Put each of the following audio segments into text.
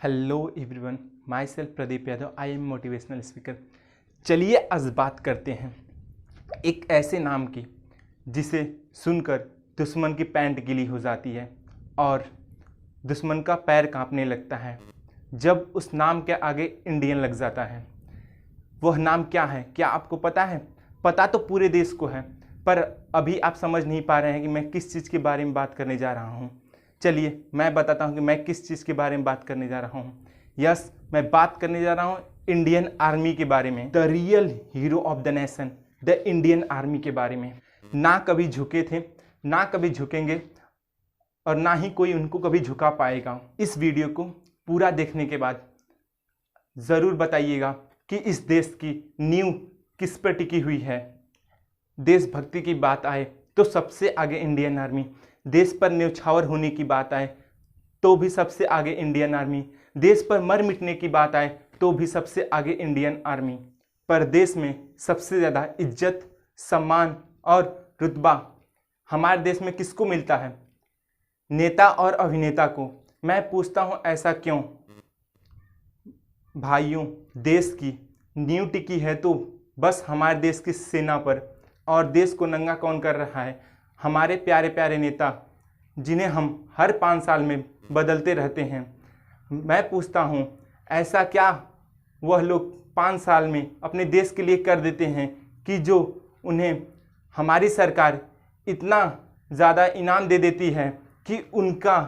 Hello everyone, my self Pradeep Yadav, I am motivational speaker. चलिए आज बात करते हैं एक ऐसे नाम की जिसे सुनकर दुश्मन की पैंट गीली हो जाती है और दुश्मन का पैर कांपने लगता है जब उस नाम के आगे इंडियन लग जाता है। वह नाम क्या है, क्या आपको पता है? पता तो पूरे देश को है, पर अभी आप समझ नहीं पा रहे हैं कि मैं किस चीज़ के बारे में बात करने जा रहा हूँ। चलिए मैं बताता हूँ कि मैं किस चीज़ के बारे में बात करने जा रहा हूँ। यस, मैं बात करने जा रहा हूँ इंडियन आर्मी के बारे में, the real hero of the nation, the Indian army के बारे में। ना कभी झुके थे, ना कभी झुकेंगे और ना ही कोई उनको कभी झुका पाएगा। इस वीडियो को पूरा देखने के बाद ज़रूर बताइएगा कि इस देश की नींव किस पर टिकी हुई है। देशभक्ति की बात आए तो सबसे आगे इंडियन आर्मी, देश पर न्यौछावर होने की बात आए तो भी सबसे आगे इंडियन आर्मी, देश पर मर मिटने की बात आए तो भी सबसे आगे इंडियन आर्मी। पर देश में सबसे ज़्यादा इज्जत, सम्मान और रुतबा हमारे देश में किसको मिलता है? नेता और अभिनेता को। मैं पूछता हूँ ऐसा क्यों? भाइयों, देश की नींव टिकी है तो बस हमारे देश की सेना पर, और देश को नंगा कौन कर रहा है? हमारे प्यारे प्यारे नेता, जिन्हें हम हर 5 साल में बदलते रहते हैं। मैं पूछता हूँ ऐसा क्या वह लोग 5 साल में अपने देश के लिए कर देते हैं कि जो उन्हें हमारी सरकार इतना ज़्यादा इनाम दे देती है कि उनका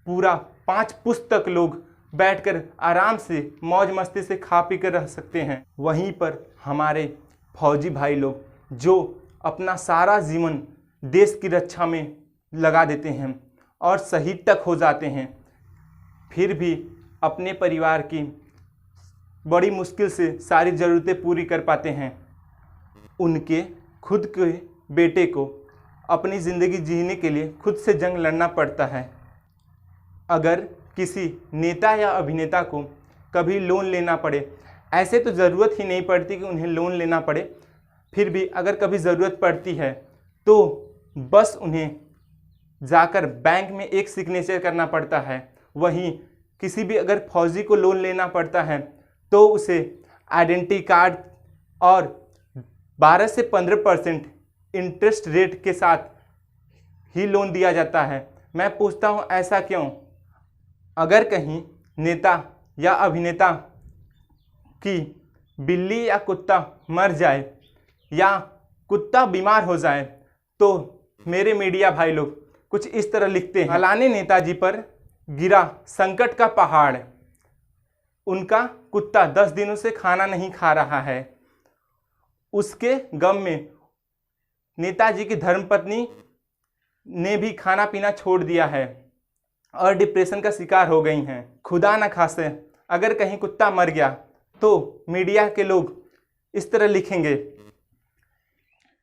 पूरा 5 पुस्तक लोग बैठकर आराम से मौज मस्ती से खा पी कर रह सकते हैं। वहीं पर हमारे फौजी भाई लोग जो अपना सारा जीवन देश की रक्षा में लगा देते हैं और शहीद तक हो जाते हैं, फिर भी अपने परिवार की बड़ी मुश्किल से सारी ज़रूरतें पूरी कर पाते हैं। उनके खुद के बेटे को अपनी ज़िंदगी जीने के लिए खुद से जंग लड़ना पड़ता है। अगर किसी नेता या अभिनेता को कभी लोन लेना पड़े, ऐसे तो ज़रूरत ही नहीं पड़ती कि उन्हें लोन लेना पड़े, फिर भी अगर कभी ज़रूरत पड़ती है तो बस उन्हें जाकर बैंक में एक सिग्नेचर करना पड़ता है। वहीं किसी भी अगर फौजी को लोन लेना पड़ता है तो उसे आइडेंटिटी कार्ड और 12 से 15% इंटरेस्ट रेट के साथ ही लोन दिया जाता है। मैं पूछता हूँ ऐसा क्यों? अगर कहीं नेता या अभिनेता की बिल्ली या कुत्ता मर जाए या कुत्ता बीमार हो जाए तो मेरे मीडिया भाई लोग कुछ इस तरह लिखते हैं, फलाने नेताजी पर गिरा संकट का पहाड़, उनका कुत्ता 10 दिनों से खाना नहीं खा रहा है। उसके गम में नेताजी की धर्मपत्नी ने भी खाना पीना छोड़ दिया है और डिप्रेशन का शिकार हो गई हैं। खुदा न खासे अगर कहीं कुत्ता मर गया तो मीडिया के लोग इस तरह लिखेंगे,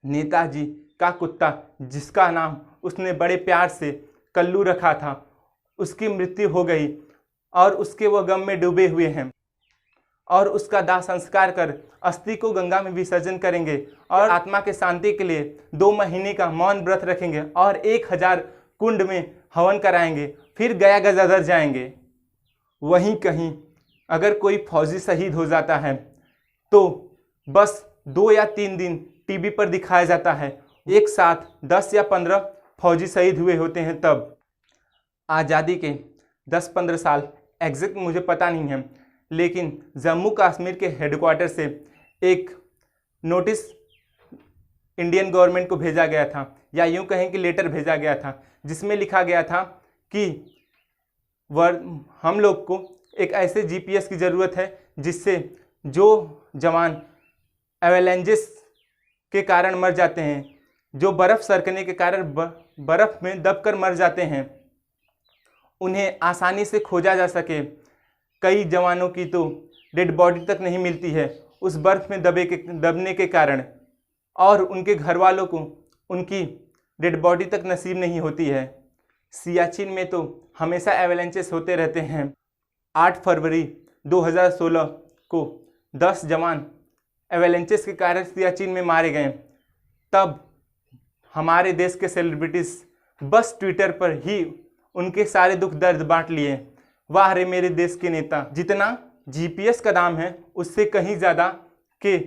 नेताजी का कुत्ता जिसका नाम उसने बड़े प्यार से कल्लू रखा था, उसकी मृत्यु हो गई और उसके वह गम में डूबे हुए हैं और उसका दाह संस्कार कर अस्थि को गंगा में विसर्जन करेंगे और आत्मा के शांति के लिए 2 महीने का मौन व्रत रखेंगे और 1000 कुंड में हवन कराएंगे, फिर गया गजाधर जाएंगे। वहीं कहीं अगर कोई फौजी शहीद हो जाता है तो बस 2 या 3 दिन टीवी पर दिखाया जाता है। एक साथ 10 या 15 फौजी शहीद हुए होते हैं। तब आज़ादी के 10-15 साल एग्जैक्ट मुझे पता नहीं है, लेकिन जम्मू कश्मीर के हेडक्वार्टर से एक नोटिस इंडियन गवर्नमेंट को भेजा गया था, या यूँ कहें कि लेटर भेजा गया था, जिसमें लिखा गया था कि हम लोग को एक ऐसे जीपीएस की ज़रूरत है जिससे जो जवान एवेलेंजेस के कारण मर जाते हैं, जो बर्फ़ सरकने के कारण बर्फ़ में दबकर मर जाते हैं, उन्हें आसानी से खोजा जा सके। कई जवानों की तो डेड बॉडी तक नहीं मिलती है उस बर्फ़ में दबने के कारण, और उनके घर वालों को उनकी डेड बॉडी तक नसीब नहीं होती है। सियाचिन में तो हमेशा एवेलेंचेस होते रहते हैं। 8 फरवरी 2016 को 10 जवान एवेलेंचेस के कारण सियाचिन में मारे गए। तब हमारे देश के सेलिब्रिटीज़ बस ट्विटर पर ही उनके सारे दुख दर्द बांट लिए। वाह रे मेरे देश के नेता। जितना जीपीएस का दाम है उससे कहीं ज़्यादा के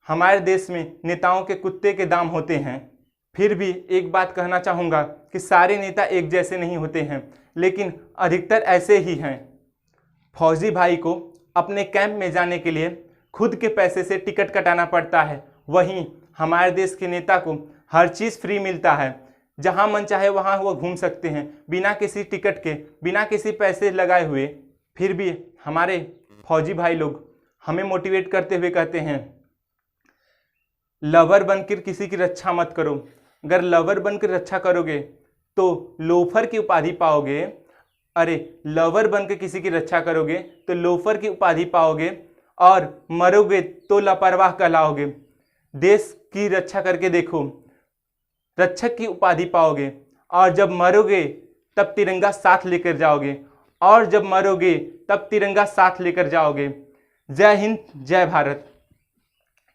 हमारे देश में नेताओं के कुत्ते के दाम होते हैं। फिर भी एक बात कहना चाहूँगा कि सारे नेता एक जैसे नहीं होते हैं, लेकिन अधिकतर ऐसे ही हैं। फौजी भाई को अपने कैंप में जाने के लिए खुद के पैसे से टिकट कटाना पड़ता है, वहीं हमारे देश के नेता को हर चीज़ फ्री मिलता है। जहां मन चाहे वहां वो घूम सकते हैं बिना किसी टिकट के, बिना किसी पैसे लगाए हुए। फिर भी हमारे फौजी भाई लोग हमें मोटिवेट करते हुए कहते हैं, लवर बनकर किसी की रक्षा मत करो। अगर लवर बनकर रक्षा करोगे तो लोफर की उपाधि पाओगे। अरे लवर बनकर किसी की रक्षा करोगे तो लोफर की उपाधि पाओगे, और मरोगे तो लापरवाह कहलाओगे। देश की रक्षा करके देखो, रक्षक की उपाधि पाओगे, और जब मरोगे तब तिरंगा साथ लेकर जाओगे, और जब मरोगे तब तिरंगा साथ लेकर जाओगे। जय हिंद, जय भारत।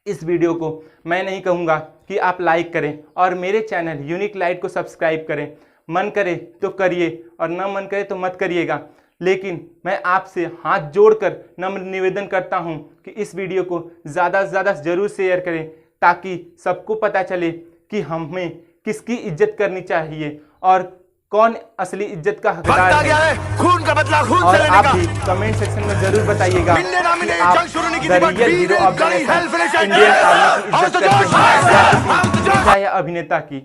इस वीडियो को मैं नहीं कहूँगा कि आप लाइक करें और मेरे चैनल यूनिक लाइट को सब्सक्राइब करें। मन करे तो करिए और न मन करे तो मत करिएगा, लेकिन मैं आपसे हाथ जोड़कर नम्र निवेदन करता हूं कि इस वीडियो को ज़्यादा से ज़्यादा ज़रूर शेयर करें, ताकि सबको पता चले कि हमें किसकी इज्जत करनी चाहिए और कौन असली इज्जत का हकदार है। खून का बदला खून और से लेने आप का। भी कमेंट सेक्शन में जरूर बताइएगा कि आप the real hero of the nation Indian army की इज्जत करते हैं या अभिनेता की।